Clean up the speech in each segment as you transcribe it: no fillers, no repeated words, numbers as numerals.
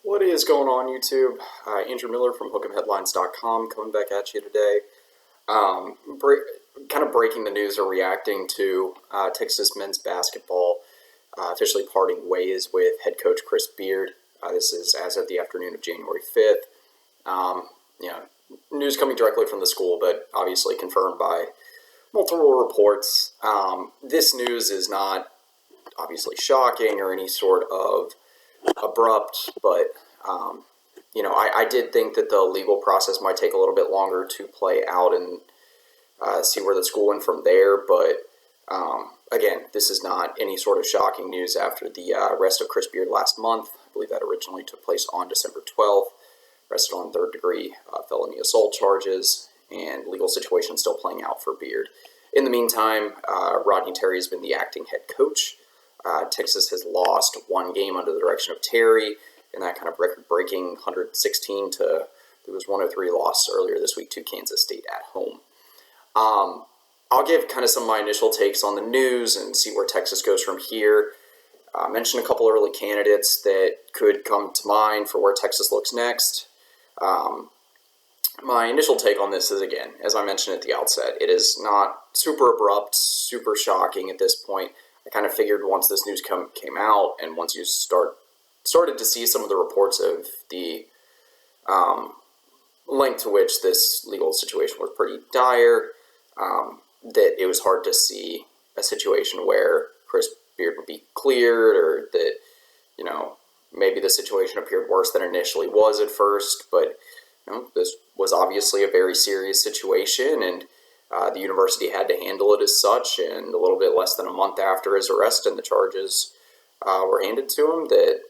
What is going on, YouTube? Andrew Miller from Hook'emHeadlines.com coming back at you today. Kind of breaking the news or reacting to Texas men's basketball officially parting ways with head coach Chris Beard. This is as of the afternoon of January 5th. News coming directly from the school, but obviously confirmed by multiple reports. This news is not obviously shocking or any sort of abrupt, but I did think that the legal process might take a little bit longer to play out and see where the school went from there. But again, this is not any sort of shocking news after the arrest of Chris Beard last month. I believe that originally took place on December 12th. Arrested on third-degree felony assault charges, and legal situation still playing out for Beard. In the meantime, Rodney Terry has been the acting head coach. Texas has lost one game under the direction of Terry in that kind of record-breaking 116 to there was 103 loss earlier this week to Kansas State at home. I'll give kind of some of my initial takes on the news and see where Texas goes from here. Mention a couple early candidates that could come to mind for where Texas looks next. My initial take on this is, again, as I mentioned at the outset, it is not super abrupt, super shocking at this point. I kind of figured once this news came out and once you started to see some of the reports of the length to which this legal situation was pretty dire, that it was hard to see a situation where Chris Beard would be cleared, or that, maybe the situation appeared worse than initially was at first. But, this was obviously a very serious situation, and the university had to handle it as such. And a little bit less than a month after his arrest and the charges were handed to him, that,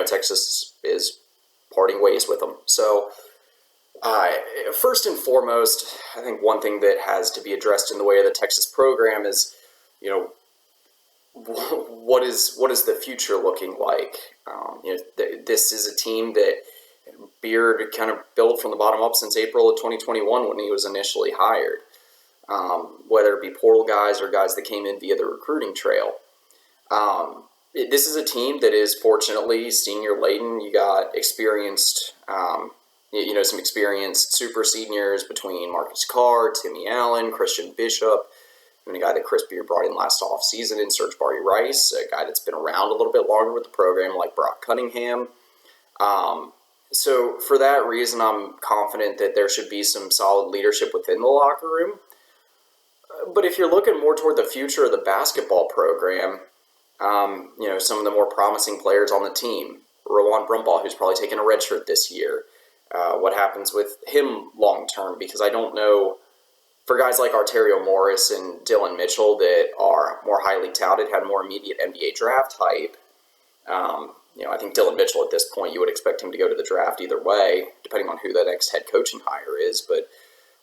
Texas is parting ways with him. So, first and foremost, I think one thing that has to be addressed in the way of the Texas program is, what is the future looking like? This is a team that Beard kind of built from the bottom up since April of 2021 when he was initially hired, whether it be portal guys or guys that came in via the recruiting trail. This is a team that is fortunately senior laden. You got experienced, some experienced super seniors between Marcus Carr, Timmy Allen, Christian Bishop, and a guy that Chris Beard brought in last offseason in Serge Barry Rice, a guy that's been around a little bit longer with the program like Brock Cunningham. So for that reason, I'm confident that there should be some solid leadership within the locker room. But if you're looking more toward the future of the basketball program, some of the more promising players on the team, Rowan Brumbaugh, who's probably taking a red shirt this year, what happens with him long term, because I don't know, for guys like Arterio Morris and Dylan Mitchell that are more highly touted, had more immediate NBA draft hype. I think Dylan Mitchell at this point, you would expect him to go to the draft either way, depending on who the next head coaching hire is. But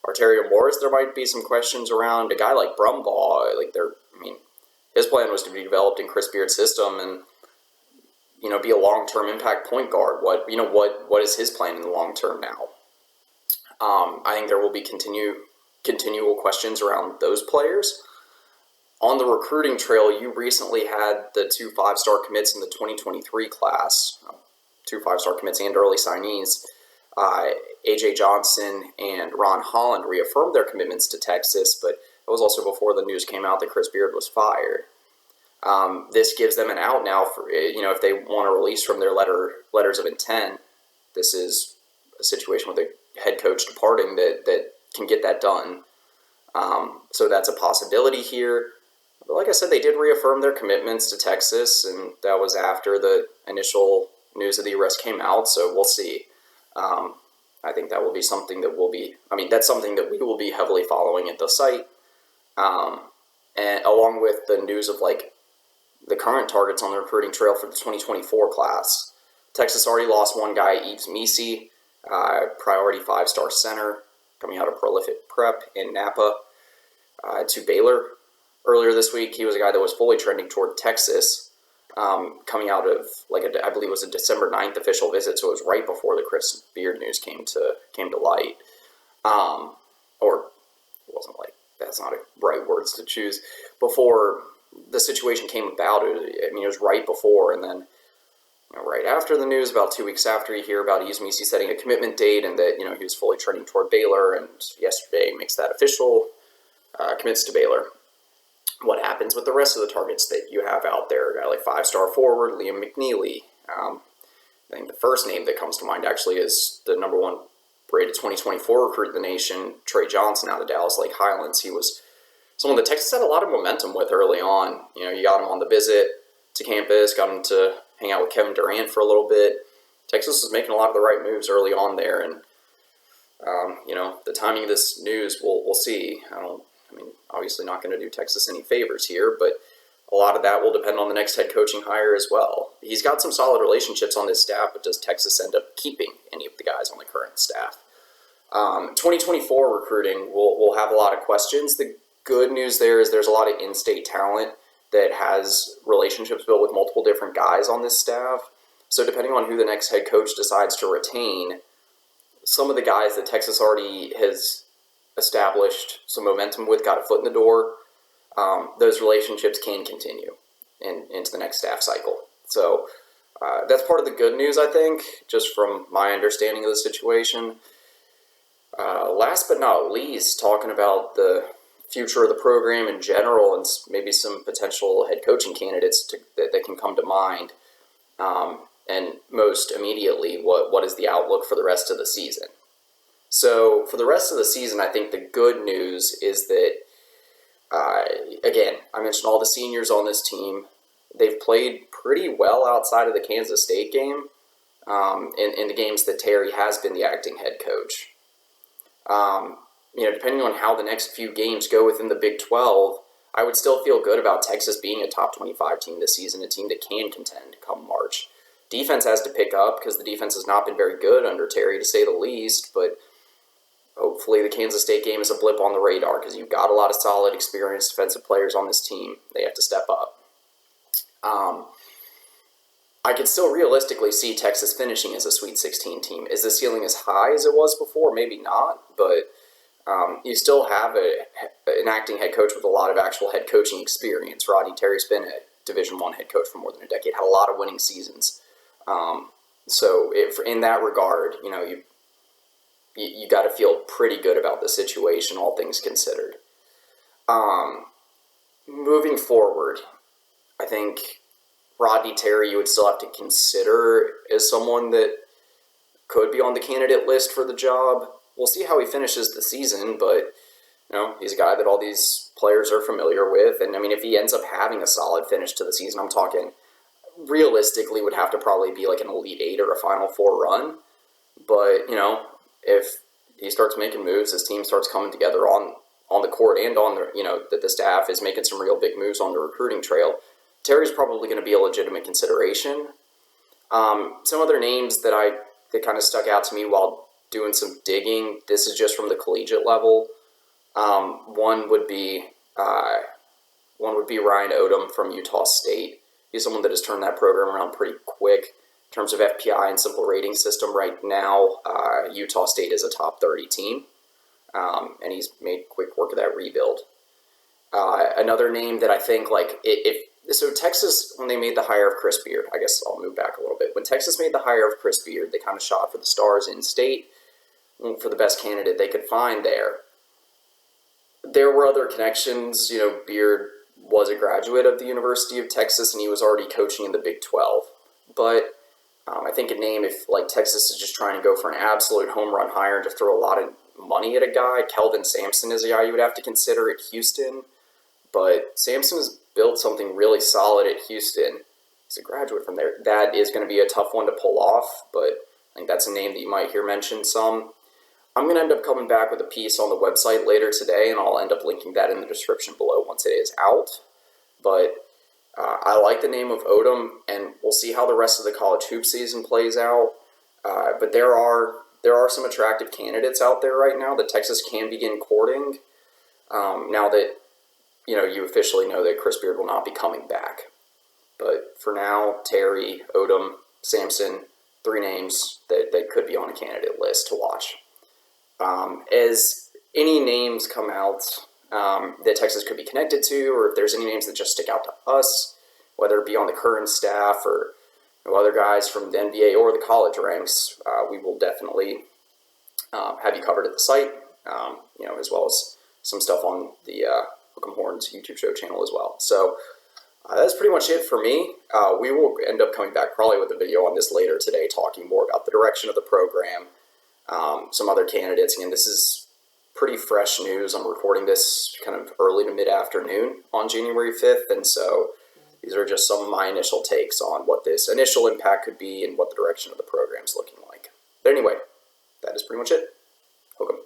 Arterio Morris, there might be some questions around. A guy like Brumbaugh, his plan was to be developed in Chris Beard's system and, be a long-term impact point guard. What is his plan in the long term now? I think there will be continual questions around those players. On the recruiting trail, you recently had the 2 5-star commits in the 2023 class, 2 5-star commits and early signees. A.J. Johnson and Ron Holland reaffirmed their commitments to Texas, but it was also before the news came out that Chris Beard was fired. This gives them an out now for, if they want to release from their letters of intent. This is a situation with a head coach departing that can get that done. So that's a possibility here. But like I said, they did reaffirm their commitments to Texas, and that was after the initial news of the arrest came out, so we'll see. I think that will be something that that's something that we will be heavily following at the site. And along with the news of the current targets on the recruiting trail for the 2024 class. Texas already lost one guy, Yves Misi, priority 5-star center, coming out of prolific prep in Napa, to Baylor earlier this week. He was a guy that was fully trending toward Texas, coming out of I believe it was a December 9th official visit, so it was right before the Chris Beard news came to light. Or it wasn't that's not a right words to choose. Before the situation came about, it was right before, and then right after the news, about 2 weeks after, you hear about Izumisi setting a commitment date and that, he was fully trending toward Baylor, and yesterday makes that official, commits to Baylor. What happens with the rest of the targets that you have out there? A guy like 5-star forward Liam McNeely. I think the first name that comes to mind actually is the number one rated 2024 recruit in the nation, Trey Johnson out of Dallas Lake Highlands. He was someone that Texas had a lot of momentum with early on. You got him on the visit to campus, got him to hang out with Kevin Durant for a little bit. Texas was making a lot of the right moves early on there, and the timing of this news, we'll see. Obviously not going to do Texas any favors here, but a lot of that will depend on the next head coaching hire as well. He's got some solid relationships on this staff, but does Texas end up keeping any of the guys on the current staff? 2024 recruiting will have a lot of questions. The good news there is there's a lot of in-state talent that has relationships built with multiple different guys on this staff. So depending on who the next head coach decides to retain, some of the guys that Texas already has established some momentum with, got a foot in the door, those relationships can continue into the next staff cycle. So that's part of the good news, I think, just from my understanding of the situation. Last but not least, talking about the future of the program in general and maybe some potential head coaching candidates that can come to mind. And most immediately, what is the outlook for the rest of the season? So for the rest of the season, I think the good news is that, again, I mentioned all the seniors on this team. They've played pretty well outside of the Kansas State game in the games that Terry has been the acting head coach. Depending on how the next few games go within the Big 12, I would still feel good about Texas being a top 25 team this season, a team that can contend come March. Defense has to pick up because the defense has not been very good under Terry, to say the least, but hopefully the Kansas State game is a blip on the radar because you've got a lot of solid, experienced defensive players on this team. They have to step up. I could still realistically see Texas finishing as a Sweet 16 team. Is the ceiling as high as it was before? Maybe not, but you still have an acting head coach with a lot of actual head coaching experience. Rodney Terry's been a Division I head coach for more than a decade, had a lot of winning seasons. So in that regard, you got to feel pretty good about the situation, all things considered. Moving forward, I think Rodney Terry you would still have to consider as someone that could be on the candidate list for the job. We'll see how he finishes the season, but he's a guy that all these players are familiar with, and if he ends up having a solid finish to the season, I'm talking realistically would have to probably be like an Elite 8 or a Final Four run. But if he starts making moves, his team starts coming together on the court and on that the staff is making some real big moves on the recruiting trail, Terry's probably going to be a legitimate consideration. Some other names that kind of stuck out to me while doing some digging. This is just from the collegiate level. One would be Ryan Odom from Utah State. He's someone that has turned that program around pretty quick in terms of FPI and simple rating system. Right now, Utah State is a top 30 team, and he's made quick work of that rebuild. Another name that I think so Texas, when they made the hire of Chris Beard, I guess I'll move back a little bit. When Texas made the hire of Chris Beard, they kind of shot for the stars in state for the best candidate they could find there. There were other connections. Beard was a graduate of the University of Texas, and he was already coaching in the Big 12. But I think a name, if Texas is just trying to go for an absolute home run hire and to throw a lot of money at a guy, Kelvin Sampson is a guy you would have to consider at Houston. But Sampson has built something really solid at Houston. He's a graduate from there. That is going to be a tough one to pull off, but I think that's a name that you might hear mentioned some. I'm going to end up coming back with a piece on the website later today, and I'll end up linking that in the description below once it is out. But I like the name of Odom, and we'll see how the rest of the college hoop season plays out. But there are some attractive candidates out there right now that Texas can begin courting. Now that you officially know that Chris Beard will not be coming back. But for now, Terry, Odom, Sampson, 3 names that could be on a candidate list to watch. As any names come out that Texas could be connected to, or if there's any names that just stick out to us, whether it be on the current staff or other guys from the NBA or the college ranks, we will definitely have you covered at the site, as well as some stuff on the Longhorns YouTube show channel as well. So that's pretty much it for me. We will end up coming back probably with a video on this later today, talking more about the direction of the program, some other candidates. Again, this is pretty fresh news. I'm recording this kind of early to mid-afternoon on January 5th, and so these are just some of my initial takes on what this initial impact could be and what the direction of the program is looking like. But anyway, that is pretty much it. Welcome.